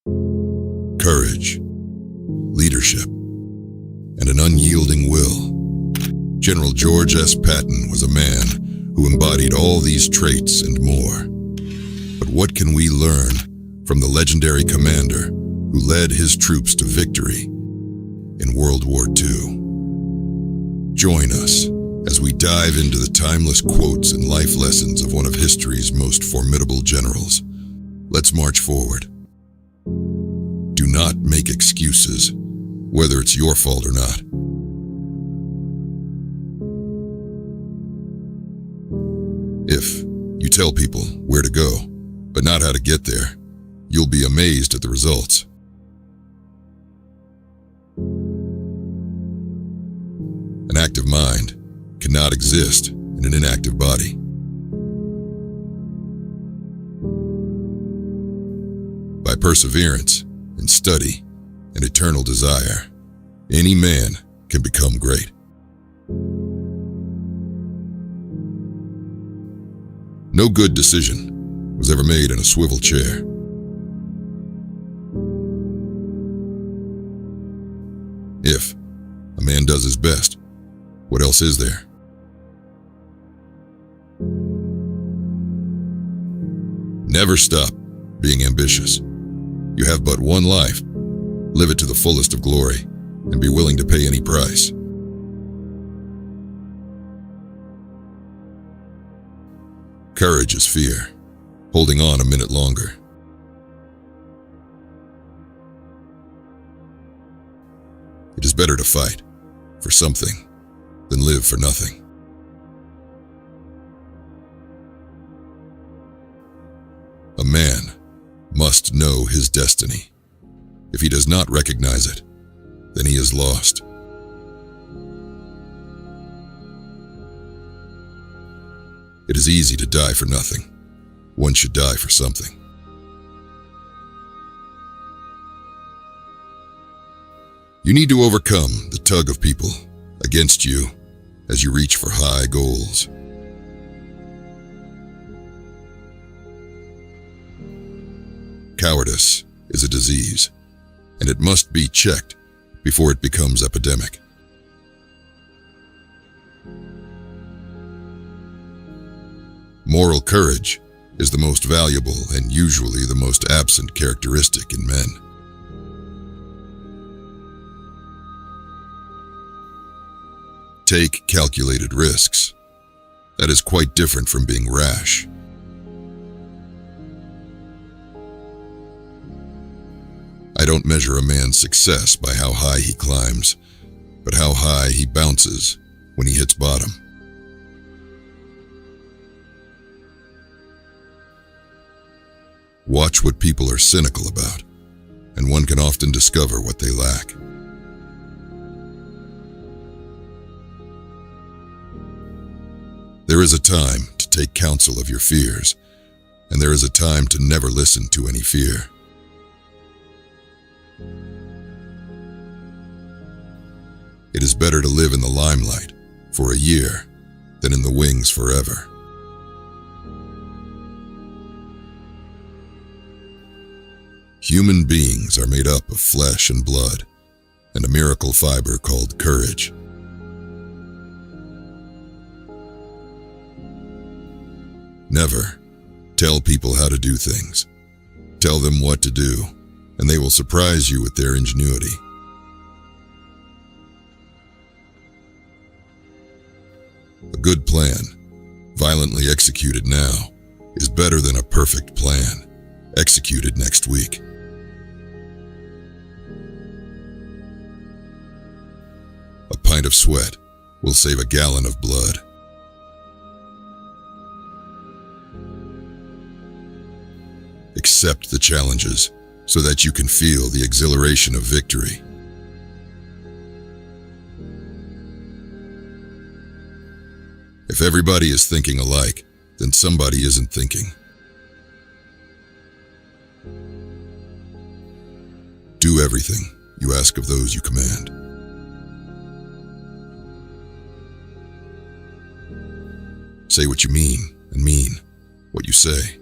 Courage, leadership, and an unyielding will. General George S. Patton was a man who embodied all these traits and more. But what can we learn from the legendary commander who led his troops to victory in World War II? Join us as we dive into the timeless quotes and life lessons of one of history's most formidable generals. Let's march forward. Do not make excuses, whether it's your fault or not. If you tell people where to go, but not how to get there, you'll be amazed at the results. An active mind cannot exist in an inactive body. By perseverance and study and eternal desire, any man can become great. No good decision was ever made in a swivel chair. If a man does his best, what else is there? Never stop being ambitious. You have but one life. Live it to the fullest of glory and be willing to pay any price. Courage is fear, holding on a minute longer. It is better to fight for something than live for nothing. A man must know his destiny. If he does not recognize it, then he is lost. It is easy to die for nothing. One should die for something. You need to overcome the tug of people against you as you reach for high goals. Cowardice is a disease, and it must be checked before it becomes epidemic. Moral courage is the most valuable and usually the most absent characteristic in men. Take calculated risks. That is quite different from being rash. I don't measure a man's success by how high he climbs, but how high he bounces when he hits bottom. Watch what people are cynical about, and one can often discover what they lack. There is a time to take counsel of your fears, and there is a time to never listen to any fear. It is better to live in the limelight for a year than in the wings forever. Human beings are made up of flesh and blood, and a miracle fiber called courage. Never tell people how to do things. Tell them what to do, and they will surprise you with their ingenuity. A good plan, violently executed now, is better than a perfect plan, executed next week. A pint of sweat will save a gallon of blood. Accept the challenges so that you can feel the exhilaration of victory. If everybody is thinking alike, then somebody isn't thinking. Do everything you ask of those you command. Say what you mean and mean what you say.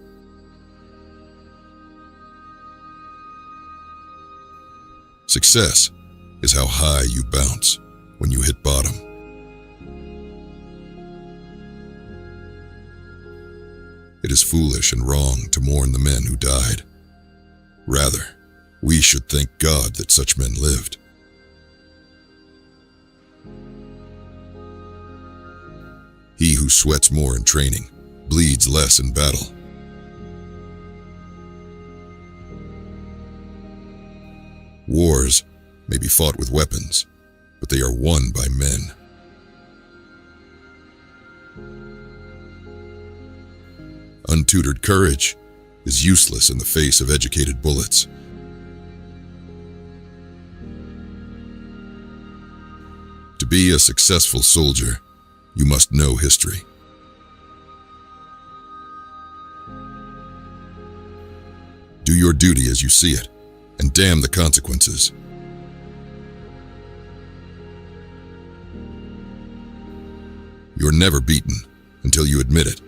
Success is how high you bounce when you hit bottom. It is foolish and wrong to mourn the men who died. Rather, we should thank God that such men lived. He who sweats more in training bleeds less in battle. Wars may be fought with weapons, but they are won by men. Untutored courage is useless in the face of educated bullets. To be a successful soldier, you must know history. Do your duty as you see it, and damn the consequences. You're never beaten until you admit it.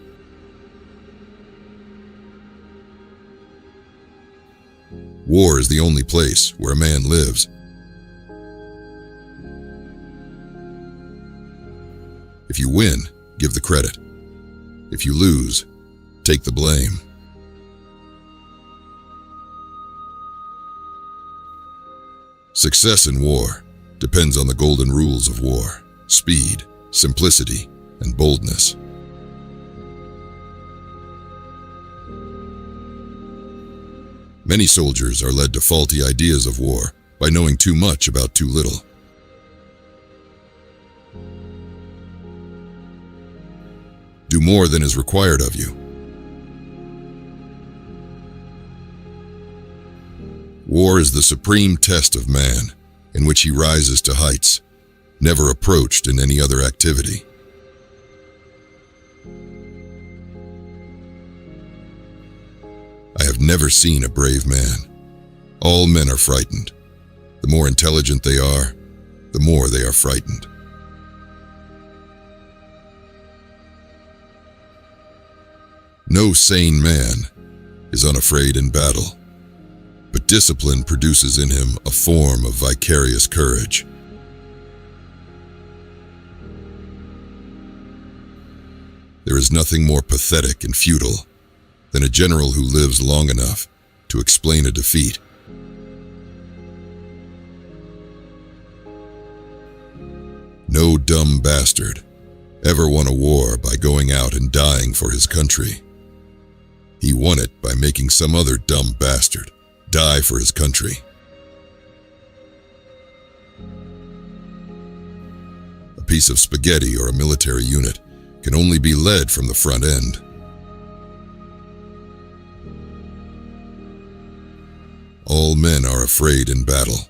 War is the only place where a man lives. If you win, give the credit. If you lose, take the blame. Success in war depends on the golden rules of war: speed, simplicity, and boldness. Many soldiers are led to faulty ideas of war by knowing too much about too little. Do more than is required of you. War is the supreme test of man, in which he rises to heights never approached in any other activity. I have never seen a brave man. All men are frightened. The more intelligent they are, the more they are frightened. No sane man is unafraid in battle, but discipline produces in him a form of vicarious courage. There is nothing more pathetic and futile than a general who lives long enough to explain a defeat. No dumb bastard ever won a war by going out and dying for his country. He won it by making some other dumb bastard die for his country. A piece of spaghetti or a military unit can only be led from the front end. All men are afraid in battle.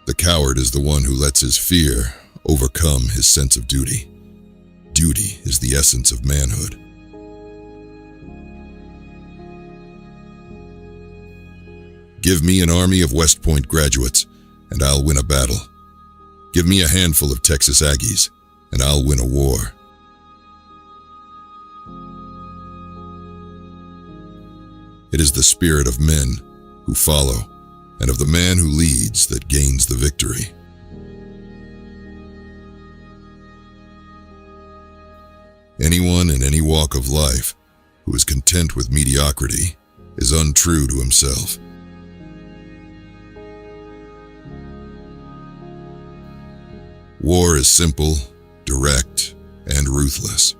The coward is the one who lets his fear overcome his sense of duty. Duty is the essence of manhood. Give me an army of West Point graduates, and I'll win a battle. Give me a handful of Texas Aggies, and I'll win a war. It is the spirit of men who follow, and of the man who leads, that gains the victory. Anyone in any walk of life who is content with mediocrity is untrue to himself. War is simple, direct, and ruthless.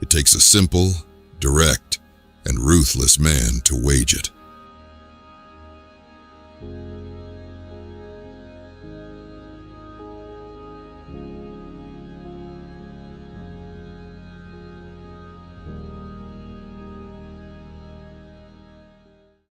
It takes a simple, direct, and ruthless man to wage it.